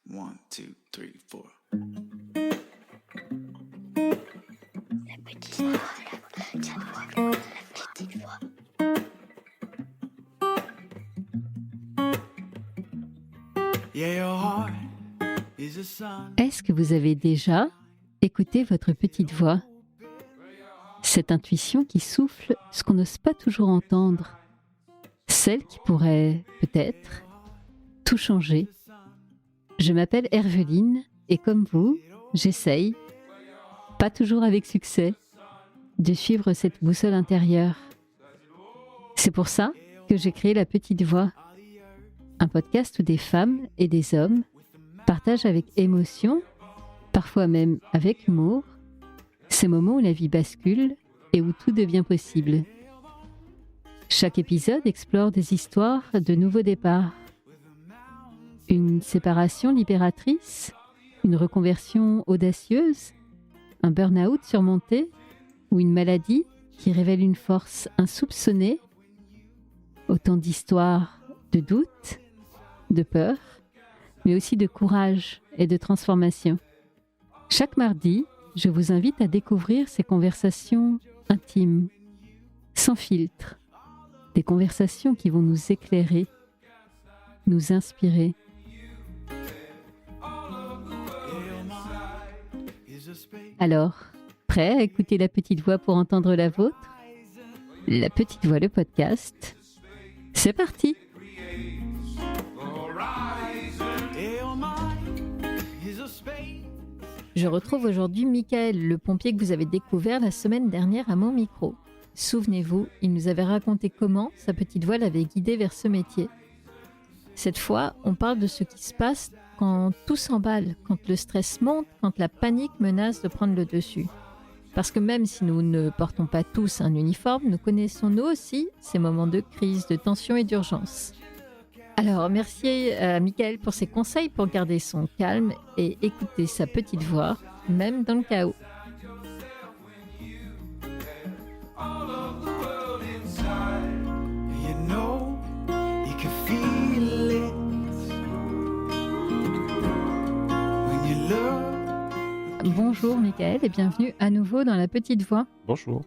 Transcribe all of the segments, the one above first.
One, two, three, four. La petite voix, la petite voix. Yeah, your heart is a sun. Est-ce que vous avez déjà écouté votre petite voix ? Cette intuition qui souffle ce qu'on n'ose pas toujours entendre. Celle qui pourrait, peut-être, tout changer. Je m'appelle Herveline et comme vous, j'essaye, pas toujours avec succès, de suivre cette boussole intérieure. C'est pour ça que j'ai créé La Petite Voix, un podcast où des femmes et des hommes partagent avec émotion, parfois même avec humour, ces moments où la vie bascule et où tout devient possible. Chaque épisode explore des histoires de nouveaux départs. Une séparation libératrice, une reconversion audacieuse, un burn-out surmonté ou une maladie qui révèle une force insoupçonnée. Autant d'histoires de doute, de peur, mais aussi de courage et de transformation. Chaque mardi, je vous invite à découvrir ces conversations intimes, sans filtre, des conversations qui vont nous éclairer, nous inspirer. Alors, prêt à écouter La Petite Voix pour entendre la vôtre ? La Petite Voix, le podcast, c'est parti ! Je retrouve aujourd'hui Michael, le pompier que vous avez découvert la semaine dernière à mon micro. Souvenez-vous, il nous avait raconté comment sa petite voix l'avait guidé vers ce métier. Cette fois, on parle de ce qui se passe quand tout s'emballe, quand le stress monte, quand la panique menace de prendre le dessus. Parce que même si nous ne portons pas tous un uniforme, nous connaissons nous aussi ces moments de crise, de tension et d'urgence. Alors, merci à Michael pour ses conseils pour garder son calme et écouter sa petite voix, même dans le chaos. Bonjour Michael et bienvenue à nouveau dans La Petite Voix. Bonjour.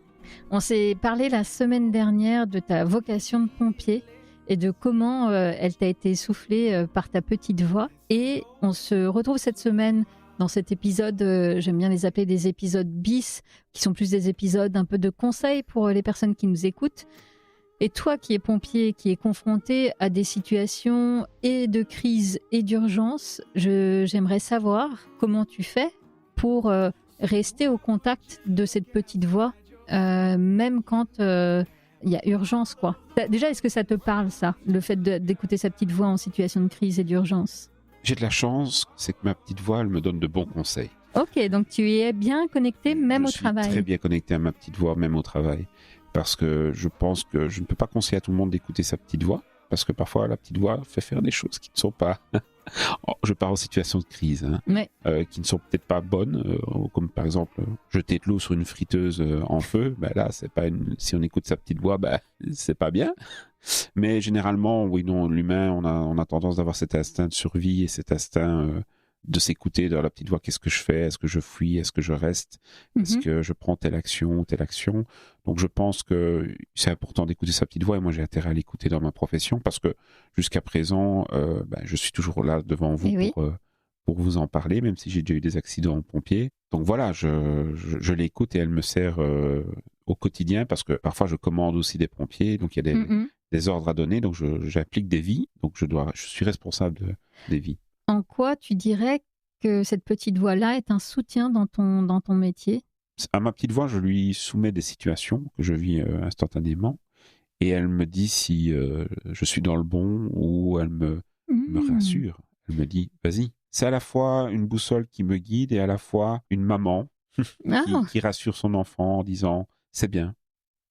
On s'est parlé la semaine dernière de ta vocation de pompier et de comment elle t'a été soufflée par ta petite voix. Et on se retrouve cette semaine dans cet épisode, j'aime bien les appeler des épisodes bis, qui sont plus des épisodes un peu de conseils pour les personnes qui nous écoutent. Et toi qui es pompier, qui est confronté à des situations et de crise et d'urgence, j'aimerais savoir comment tu fais pour rester au contact de cette petite voix, même quand il y a urgence, quoi. Déjà, est-ce que ça te parle, ça, le fait d'écouter sa petite voix en situation de crise et d'urgence ? J'ai de la chance, c'est que ma petite voix, elle me donne de bons conseils. Ok, donc tu es bien connecté même au travail. Je suis très bien connecté à ma petite voix, même au travail. Parce que je pense que je ne peux pas conseiller à tout le monde d'écouter sa petite voix. Parce que parfois, la petite voix fait faire des choses qui ne sont pas... je parle en situation de crise, hein, mais... qui ne sont peut-être pas bonnes, comme par exemple jeter de l'eau sur une friteuse en feu. Ben là, c'est pas si on écoute sa petite voix, ben, c'est pas bien. Mais généralement, oui, non, l'humain, on a tendance d'avoir cet instinct de survie et cet instinct de s'écouter dans la petite voix. Qu'est-ce que je fais ? Est-ce que je fuis ? Est-ce que je reste ? Est-ce que je prends telle action ou telle action ? Donc je pense que c'est important d'écouter sa petite voix et moi j'ai intérêt à l'écouter dans ma profession parce que jusqu'à présent, je suis toujours là devant vous pour vous en parler, même si j'ai déjà eu des accidents en pompier. Donc voilà, je l'écoute et elle me sert au quotidien parce que parfois je commande aussi des pompiers, donc il y a des ordres à donner, donc j'applique des vies, donc je suis responsable des vies. En quoi tu dirais que cette petite voix-là est un soutien dans ton métier ? À ma petite voix, je lui soumets des situations que je vis instantanément et elle me dit si je suis dans le bon ou elle me rassure. Elle me dit, vas-y. C'est à la fois une boussole qui me guide et à la fois une maman qui rassure son enfant en disant, c'est bien,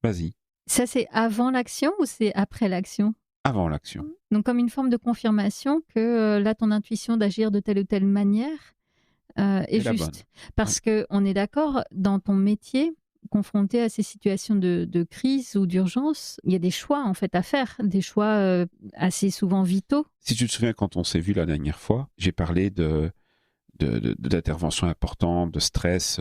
vas-y. Ça, c'est avant l'action ou c'est après l'action ? Avant l'action. Donc comme une forme de confirmation que là, ton intuition d'agir de telle ou telle manière est juste. Parce qu'on est d'accord, dans ton métier, confronté à ces situations de crise ou d'urgence, il y a des choix en fait à faire, des choix assez souvent vitaux. Si tu te souviens, quand on s'est vu la dernière fois, j'ai parlé d'interventions importantes, de stress,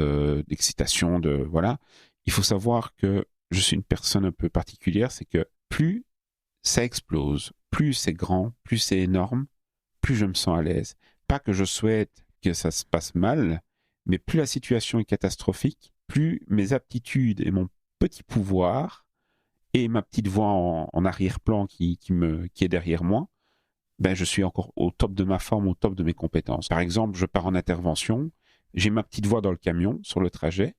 d'excitation, voilà. Il faut savoir que je suis une personne un peu particulière, c'est que plus ça explose, plus c'est grand, plus c'est énorme, plus je me sens à l'aise. Pas que je souhaite que ça se passe mal, mais plus la situation est catastrophique, plus mes aptitudes et mon petit pouvoir et ma petite voix en arrière-plan qui est derrière moi, ben je suis encore au top de ma forme, au top de mes compétences. Par exemple, je pars en intervention, j'ai ma petite voix dans le camion sur le trajet,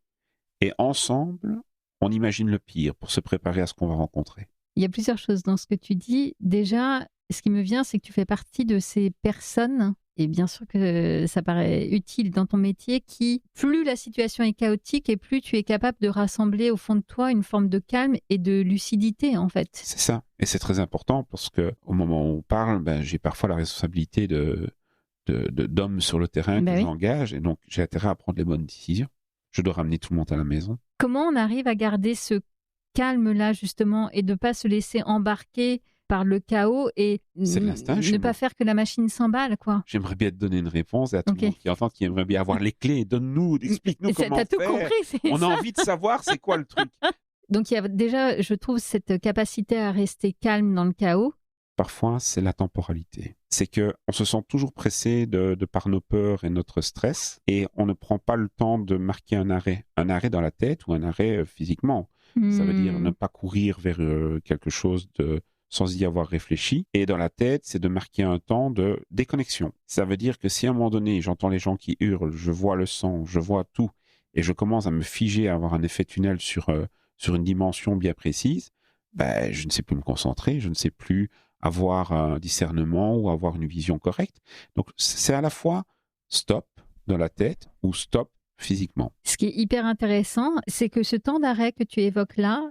et ensemble, on imagine le pire pour se préparer à ce qu'on va rencontrer. Il y a plusieurs choses dans ce que tu dis. Déjà, ce qui me vient, c'est que tu fais partie de ces personnes, et bien sûr que ça paraît utile dans ton métier, qui, plus la situation est chaotique et plus tu es capable de rassembler au fond de toi une forme de calme et de lucidité, en fait. C'est ça. Et c'est très important parce qu'au moment où on parle, ben, j'ai parfois la responsabilité d'hommes sur le terrain que j'engage, et donc j'ai intérêt à prendre les bonnes décisions. Je dois ramener tout le monde à la maison. Comment on arrive à garder ce calme-là, justement, et de ne pas se laisser embarquer par le chaos et ne pas faire que la machine s'emballe, quoi. J'aimerais bien te donner une réponse à tout le monde qui entend, qui aimerait bien avoir les clés. Donne-nous, explique-nous comment faire. T'as tout compris, on a envie de savoir c'est quoi le truc. Donc il y a déjà, je trouve, cette capacité à rester calme dans le chaos. Parfois, c'est la temporalité. C'est qu'on se sent toujours pressé de par nos peurs et notre stress, et on ne prend pas le temps de marquer un arrêt dans la tête ou un arrêt physiquement. Ça veut dire ne pas courir vers quelque chose sans y avoir réfléchi. Et dans la tête, c'est de marquer un temps de déconnexion. Ça veut dire que si à un moment donné, j'entends les gens qui hurlent, je vois le sang, je vois tout, et je commence à me figer, à avoir un effet tunnel sur une dimension bien précise, ben, je ne sais plus me concentrer, je ne sais plus avoir un discernement ou avoir une vision correcte. Donc, c'est à la fois stop dans la tête ou stop physiquement. Ce qui est hyper intéressant, c'est que ce temps d'arrêt que tu évoques là,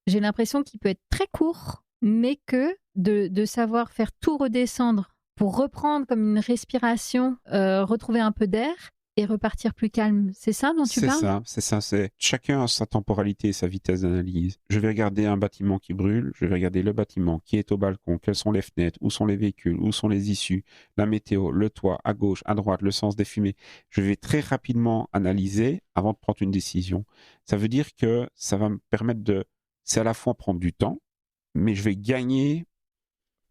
j'ai l'impression qu'il peut être très court, mais que de savoir faire tout redescendre pour reprendre comme une respiration, retrouver un peu d'air et repartir plus calme. C'est ça dont tu parles ? C'est ça. Chacun a sa temporalité et sa vitesse d'analyse. Je vais regarder un bâtiment qui brûle, je vais regarder le bâtiment qui est au balcon, quelles sont les fenêtres, où sont les véhicules, où sont les issues, la météo, le toit, à gauche, à droite, le sens des fumées. Je vais très rapidement analyser avant de prendre une décision. Ça veut dire que ça va me permettre c'est à la fois prendre du temps, mais je vais gagner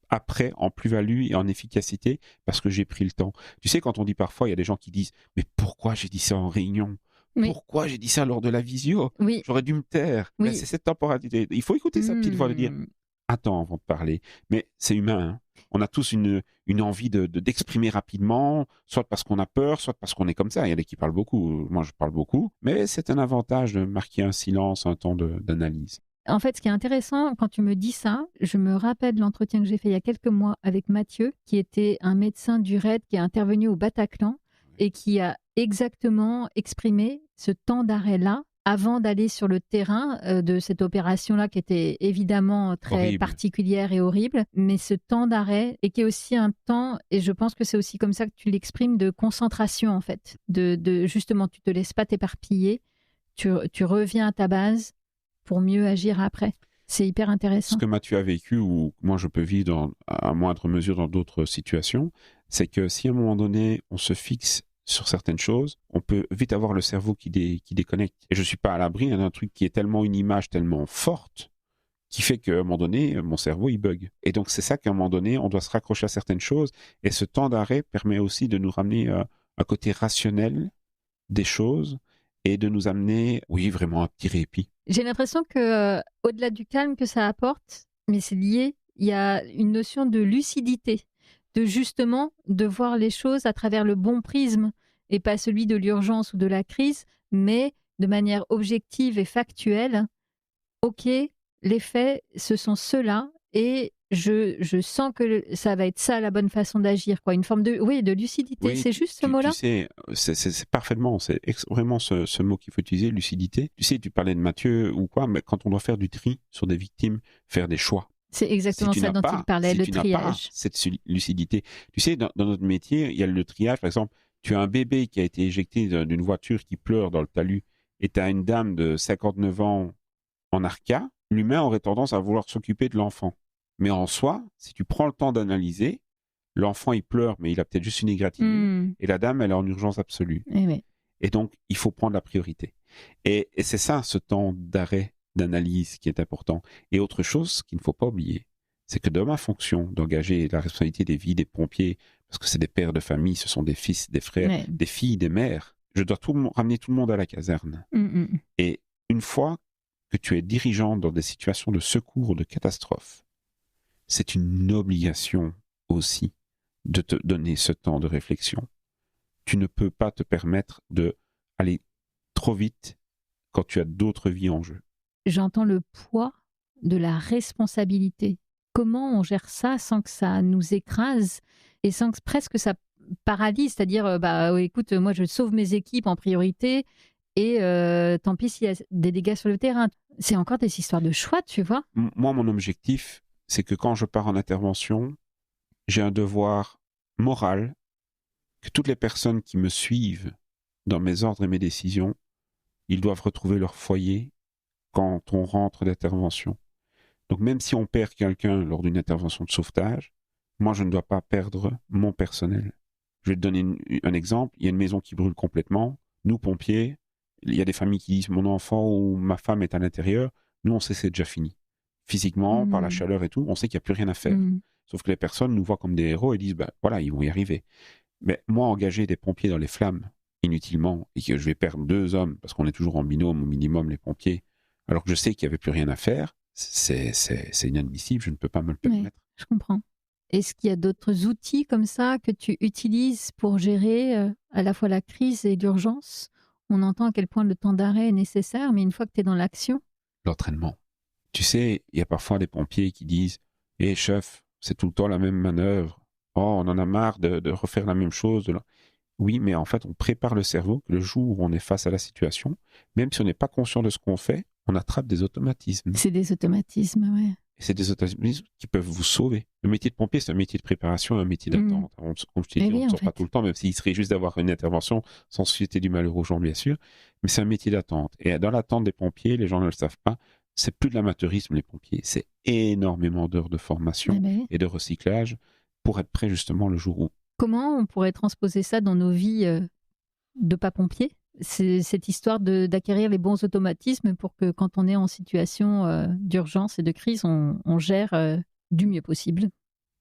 après en plus-value et en efficacité parce que j'ai pris le temps. Tu sais, quand on dit parfois, il y a des gens qui disent « Mais pourquoi j'ai dit ça en réunion ? Pourquoi j'ai dit ça lors de la visio ? J'aurais dû me taire. » Ben, c'est cette temporalité. Il faut écouter sa petite voix de dire « Attends avant de parler. » Mais c'est humain. Hein. On a tous une envie d'exprimer rapidement, soit parce qu'on a peur, soit parce qu'on est comme ça. Il y en a qui parlent beaucoup. Moi, je parle beaucoup. Mais c'est un avantage de marquer un silence, un temps d'analyse. En fait, ce qui est intéressant, quand tu me dis ça, je me rappelle de l'entretien que j'ai fait il y a quelques mois avec Mathieu, qui était un médecin du RAID qui est intervenu au Bataclan et qui a exactement exprimé ce temps d'arrêt-là avant d'aller sur le terrain de cette opération-là qui était évidemment très particulière et horrible, mais ce temps d'arrêt et qui est aussi un temps, et je pense que c'est aussi comme ça que tu l'exprimes, de concentration en fait, de justement, tu te laisses pas t'éparpiller, tu reviens à ta base pour mieux agir après. C'est hyper intéressant. Ce que Mathieu a vécu, ou moi je peux vivre à moindre mesure dans d'autres situations, c'est que si à un moment donné, on se fixe sur certaines choses, on peut vite avoir le cerveau qui déconnecte. Et je ne suis pas à l'abri d'un truc qui est tellement une image tellement forte qui fait qu'à un moment donné, mon cerveau, il bug. Et donc, c'est ça qu'à un moment donné, on doit se raccrocher à certaines choses. Et ce temps d'arrêt permet aussi de nous ramener un côté rationnel des choses et de nous amener, oui, vraiment un petit répit. J'ai l'impression que, au-delà du calme que ça apporte, mais c'est lié, il y a une notion de lucidité, de justement de voir les choses à travers le bon prisme et pas celui de l'urgence ou de la crise, mais de manière objective et factuelle. Ok, les faits, ce sont ceux-là et je sens que ça va être ça la bonne façon d'agir, quoi. Une forme de lucidité, oui, c'est juste ce mot-là. Tu sais, c'est parfaitement, c'est vraiment ce mot qu'il faut utiliser, lucidité. Tu sais, tu parlais de Mathieu ou quoi, mais quand on doit faire du tri sur des victimes, faire des choix. C'est exactement ça dont il parlait, le triage. N'as pas cette lucidité. Tu sais, dans notre métier, il y a le triage, par exemple, tu as un bébé qui a été éjecté d'une voiture qui pleure dans le talus et tu as une dame de 59 ans en arca, l'humain aurait tendance à vouloir s'occuper de l'enfant. Mais en soi, si tu prends le temps d'analyser, l'enfant, il pleure, mais il a peut-être juste une égratignure. Et la dame, elle est en urgence absolue. Et donc, il faut prendre la priorité. Et c'est ça, ce temps d'arrêt, d'analyse qui est important. Et autre chose qu'il ne faut pas oublier, c'est que dans ma fonction d'engager la responsabilité des vies des pompiers, parce que c'est des pères de famille, ce sont des fils, des frères, des filles, des mères, je dois ramener tout le monde à la caserne. Et une fois que tu es dirigeant dans des situations de secours ou de catastrophe, c'est une obligation aussi de te donner ce temps de réflexion. Tu ne peux pas te permettre d'aller trop vite quand tu as d'autres vies en jeu. J'entends le poids de la responsabilité. Comment on gère ça sans que ça nous écrase et sans que presque ça paralyse, c'est-à-dire, écoute, moi je sauve mes équipes en priorité et tant pis s'il y a des dégâts sur le terrain. C'est encore des histoires de choix, tu vois. Moi, mon objectif, c'est que quand je pars en intervention, j'ai un devoir moral que toutes les personnes qui me suivent dans mes ordres et mes décisions, ils doivent retrouver leur foyer quand on rentre d'intervention. Donc même si on perd quelqu'un lors d'une intervention de sauvetage, moi je ne dois pas perdre mon personnel. Je vais te donner un exemple. Il y a une maison qui brûle complètement. Nous, pompiers, il y a des familles qui disent « mon enfant ou ma femme est à l'intérieur ». Nous, on sait que c'est déjà fini. Physiquement, par la chaleur et tout, on sait qu'il n'y a plus rien à faire. Sauf que les personnes nous voient comme des héros et disent voilà, ils vont y arriver. Mais moi, engager des pompiers dans les flammes inutilement et que je vais perdre 2 hommes parce qu'on est toujours en binôme au minimum, les pompiers, alors que je sais qu'il n'y avait plus rien à faire, c'est inadmissible, je ne peux pas me le permettre. Je comprends. Est-ce qu'il y a d'autres outils comme ça que tu utilises pour gérer à la fois la crise et l'urgence ? On entend à quel point le temps d'arrêt est nécessaire, mais une fois que tu es dans l'action... L'entraînement. Tu sais, il y a parfois des pompiers qui disent « Hé chef, c'est tout le temps la même manœuvre. Oh, on en a marre de refaire la même chose. » Oui, mais en fait, on prépare le cerveau que le jour où on est face à la situation, même si on n'est pas conscient de ce qu'on fait, on attrape des automatismes. C'est des automatismes, ouais. Et c'est des automatismes qui peuvent vous sauver. Le métier de pompier, c'est un métier de préparation, un métier d'attente. Comme je t'ai dit, on ne sort pas tout le temps, même s'il serait juste d'avoir une intervention sans susciter du malheur aux gens, bien sûr. Mais c'est un métier d'attente. Et dans l'attente des pompiers, les gens ne le savent pas, c'est plus de l'amateurisme, les pompiers. C'est énormément d'heures de formation et de recyclage pour être prêt justement le jour où. Comment on pourrait transposer ça dans nos vies de pas pompiers ? C'est cette histoire d'acquérir les bons automatismes pour que quand on est en situation d'urgence et de crise, on gère du mieux possible.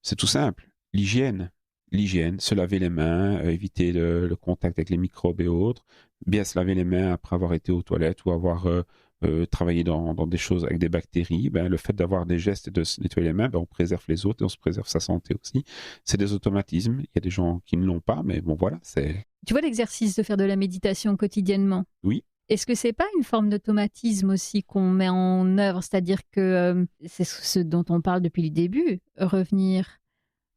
C'est tout simple. L'hygiène, se laver les mains, éviter le contact avec les microbes et autres, bien se laver les mains après avoir été aux toilettes ou avoir travaillé dans des choses avec des bactéries. Le fait d'avoir des gestes et de se nettoyer les mains, on préserve les autres et on se préserve sa santé aussi. C'est des automatismes. Il y a des gens qui ne l'ont pas, mais bon voilà, c'est... Tu vois l'exercice de faire de la méditation quotidiennement ? Oui. Est-ce que c'est pas une forme d'automatisme aussi qu'on met en œuvre ? C'est-à-dire que c'est ce dont on parle depuis le début, revenir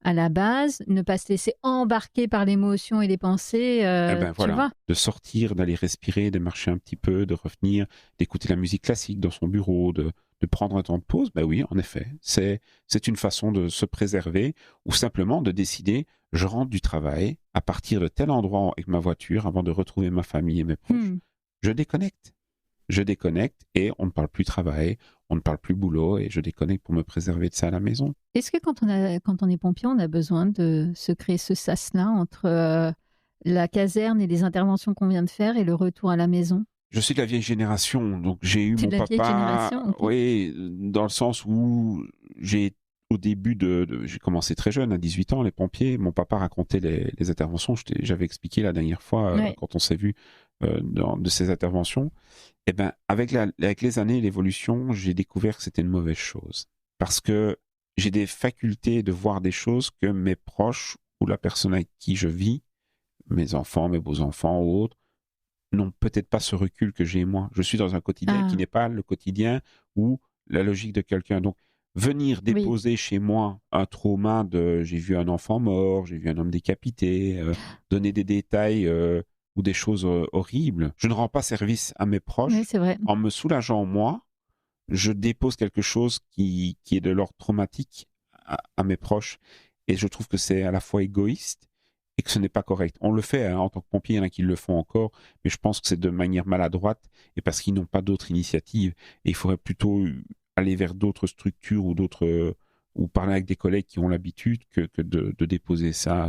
à la base, ne pas se laisser embarquer par l'émotion et les pensées, tu vois ? De sortir, d'aller respirer, de marcher un petit peu, de revenir, d'écouter la musique classique dans son bureau, de prendre un temps de pause, oui, en effet, c'est une façon de se préserver ou simplement de décider, je rentre du travail à partir de tel endroit avec ma voiture avant de retrouver ma famille et mes proches. Je déconnecte et on ne parle plus travail, on ne parle plus boulot et je déconnecte pour me préserver de ça à la maison. Est-ce que quand on est pompier, on a besoin de se créer ce sas-là entre la caserne et les interventions qu'on vient de faire et le retour à la maison ? Je suis de la vieille génération, donc j'ai eu mon papa, oui, dans le sens où au début j'ai commencé très jeune, à 18 ans, les pompiers, mon papa racontait les interventions, j'avais expliqué la dernière fois quand on s'est vu de ces interventions. Et avec les années, l'évolution, j'ai découvert que c'était une mauvaise chose. Parce que j'ai des facultés de voir des choses que mes proches ou la personne avec qui je vis, mes enfants, mes beaux-enfants ou autres, n'ont peut-être pas ce recul que j'ai moi. Je suis dans un quotidien qui n'est pas le quotidien ou la logique de quelqu'un. Donc, venir déposer chez moi un trauma de j'ai vu un enfant mort, j'ai vu un homme décapité, donner des détails ou des choses horribles, je ne rends pas service à mes proches. Oui, c'est vrai. En me soulageant moi, je dépose quelque chose qui est de l'ordre traumatique à mes proches. Et je trouve que c'est à la fois égoïste et que ce n'est pas correct. On le fait en tant que pompier, il y en a qui le font encore, mais je pense que c'est de manière maladroite et parce qu'ils n'ont pas d'autres initiatives. Et il faudrait plutôt aller vers d'autres structures ou parler avec des collègues qui ont l'habitude que de déposer ça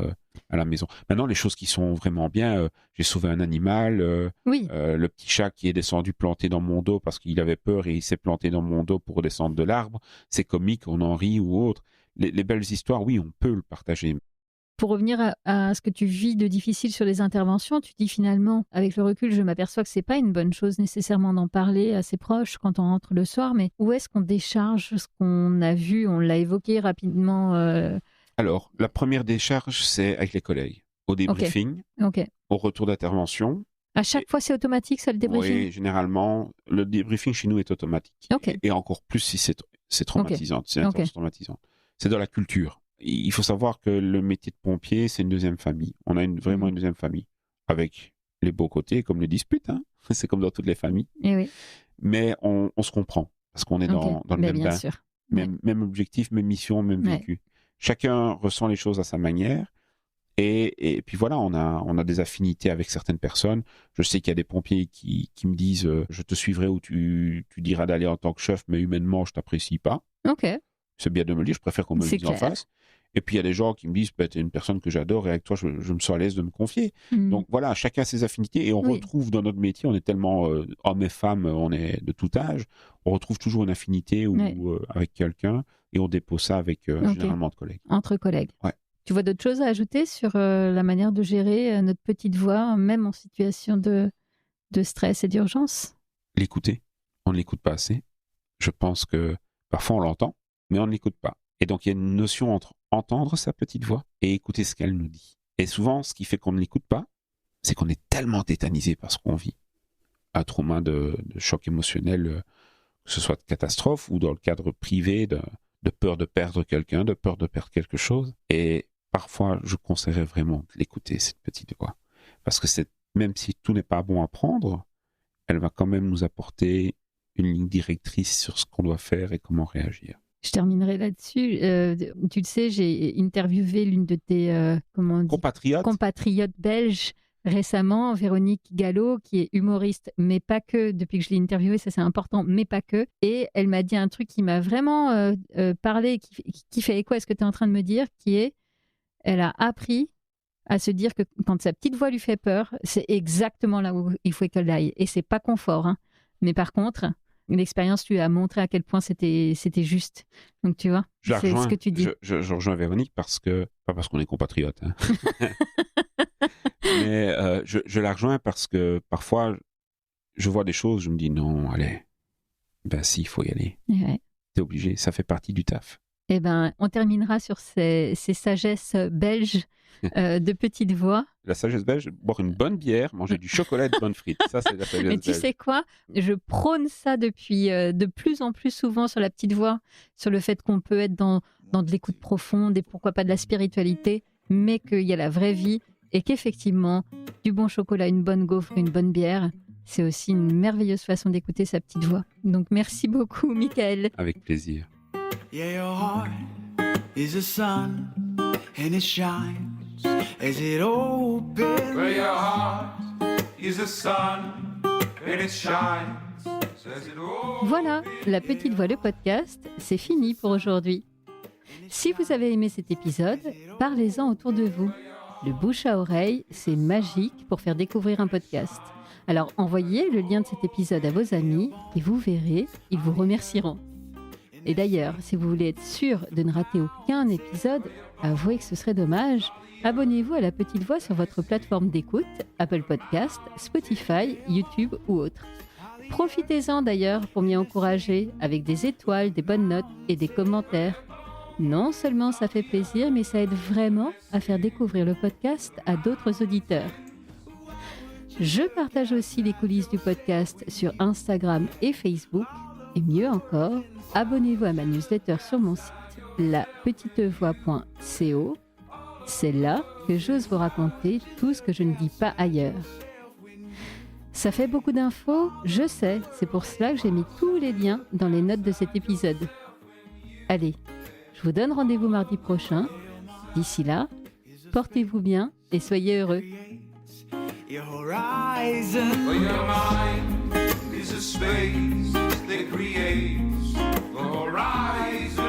à la maison. Maintenant, les choses qui sont vraiment bien, j'ai sauvé un animal, Oui, le petit chat qui est descendu planté dans mon dos parce qu'il avait peur et il s'est planté dans mon dos pour descendre de l'arbre, c'est comique, on en rit ou autre. Les belles histoires, oui, on peut le partager. pour revenir à ce que tu vis de difficile sur les interventions, tu dis finalement, avec le recul, je m'aperçois que c'est pas une bonne chose nécessairement d'en parler à ses proches quand on rentre le soir, mais où est-ce qu'on décharge ce qu'on a vu? On l'a évoqué rapidement. Alors, la première décharge, c'est avec les collègues. Au débriefing, Ok. au retour d'intervention. À chaque fois, c'est automatique, ça, le débriefing? Oui, généralement, le débriefing chez nous est automatique. Ok. Et encore plus si c'est traumatisant. C'est Ok. traumatisant. C'est dans la culture. Il faut savoir que le métier de pompier, c'est une deuxième famille. On a vraiment une deuxième famille. Avec les beaux côtés, comme les disputes. Hein. C'est comme dans toutes les familles. Eh oui. Mais on se comprend. Parce qu'on est dans le même bien bain. sûr. Même objectif, même mission, même vécu. Chacun ressent les choses à sa manière. Et puis voilà, on a des affinités avec certaines personnes. Je sais qu'il y a des pompiers qui me disent je te suivrai où tu diras d'aller en tant que chef, mais humainement, je t'apprécie pas. Ok. C'est bien de me le dire, je préfère qu'on me le dise en face. Et puis il y a des gens qui me disent tu es une personne que j'adore et avec toi, je me sens à l'aise de me confier. Donc voilà, chacun a ses affinités et on retrouve dans notre métier, on est tellement hommes et femmes, on est de tout âge, on retrouve toujours une affinité avec quelqu'un et on dépose ça avec généralement de collègues. Entre collègues. Ouais. Tu vois d'autres choses à ajouter sur la manière de gérer notre petite voix, même en situation de stress et d'urgence? L'écouter. On ne l'écoute pas assez. Je pense que parfois on l'entend, mais on ne l'écoute pas. Et donc il y a une notion entre entendre sa petite voix et écouter ce qu'elle nous dit. Et souvent, ce qui fait qu'on ne l'écoute pas, c'est qu'on est tellement tétanisé par ce qu'on vit. Un trauma de choc émotionnel, que ce soit de catastrophe ou dans le cadre privé de peur de perdre quelqu'un, de peur de perdre quelque chose. Et parfois, je conseillerais vraiment de l'écouter, cette petite voix. Parce que même si tout n'est pas bon à prendre, elle va quand même nous apporter une ligne directrice sur ce qu'on doit faire et comment réagir. Je terminerai là-dessus. Tu le sais, j'ai interviewé l'une de tes compatriotes belges récemment, Véronique Gallo, qui est humoriste, mais pas que, depuis que je l'ai interviewée, ça c'est important, mais pas que. Et elle m'a dit un truc qui m'a vraiment parlé, qui fait écho à ce que tu es en train de me dire, qui est, elle a appris à se dire que quand sa petite voix lui fait peur, c'est exactement là où il faut qu'elle aille. Et c'est pas confort, hein. Mais par contre, l'expérience lui a montré à quel point c'était juste. Donc tu vois, c'est ce que tu dis. Je rejoins Véronique pas parce qu'on est compatriotes, hein. Mais je la rejoins parce que parfois je vois des choses, je me dis non, allez, ben si, il faut y aller. Ouais. T'es obligé, ça fait partie du taf. Eh ben, on terminera sur ces sagesses belges de petite voix. La sagesse belge, boire une bonne bière, manger du chocolat et de bonnes frites. Ça, c'est la sagesse belge. Mais tu sais quoi? Je prône ça depuis de plus en plus souvent sur la petite voix, sur le fait qu'on peut être dans de l'écoute profonde et pourquoi pas de la spiritualité, mais qu'il y a la vraie vie et qu'effectivement, du bon chocolat, une bonne gaufre, une bonne bière, c'est aussi une merveilleuse façon d'écouter sa petite voix. Donc merci beaucoup, Michael. Avec plaisir. Yeah, your heart is a sun and it shines as it opens. Where your heart is a sun and it shines as it opens. Voilà, La Petite Voix, le podcast, c'est fini pour aujourd'hui. Si vous avez aimé cet épisode, parlez-en autour de vous. Le bouche à oreille, c'est magique pour faire découvrir un podcast. Alors envoyez le lien de cet épisode à vos amis et vous verrez, ils vous remercieront. Et d'ailleurs, si vous voulez être sûr de ne rater aucun épisode, avouez que ce serait dommage, abonnez-vous à La Petite Voix sur votre plateforme d'écoute, Apple Podcast, Spotify, YouTube ou autre. Profitez-en d'ailleurs pour m'y encourager avec des étoiles, des bonnes notes et des commentaires. Non seulement ça fait plaisir, mais ça aide vraiment à faire découvrir le podcast à d'autres auditeurs. Je partage aussi les coulisses du podcast sur Instagram et Facebook. Et mieux encore, abonnez-vous à ma newsletter sur mon site lapetitevoix.co. C'est là que j'ose vous raconter tout ce que je ne dis pas ailleurs. Ça fait beaucoup d'infos, je sais, c'est pour cela que j'ai mis tous les liens dans les notes de cet épisode. Allez, je vous donne rendez-vous mardi prochain. D'ici là, portez-vous bien et soyez heureux. Your horizon. For your mind is a space that creates the horizon.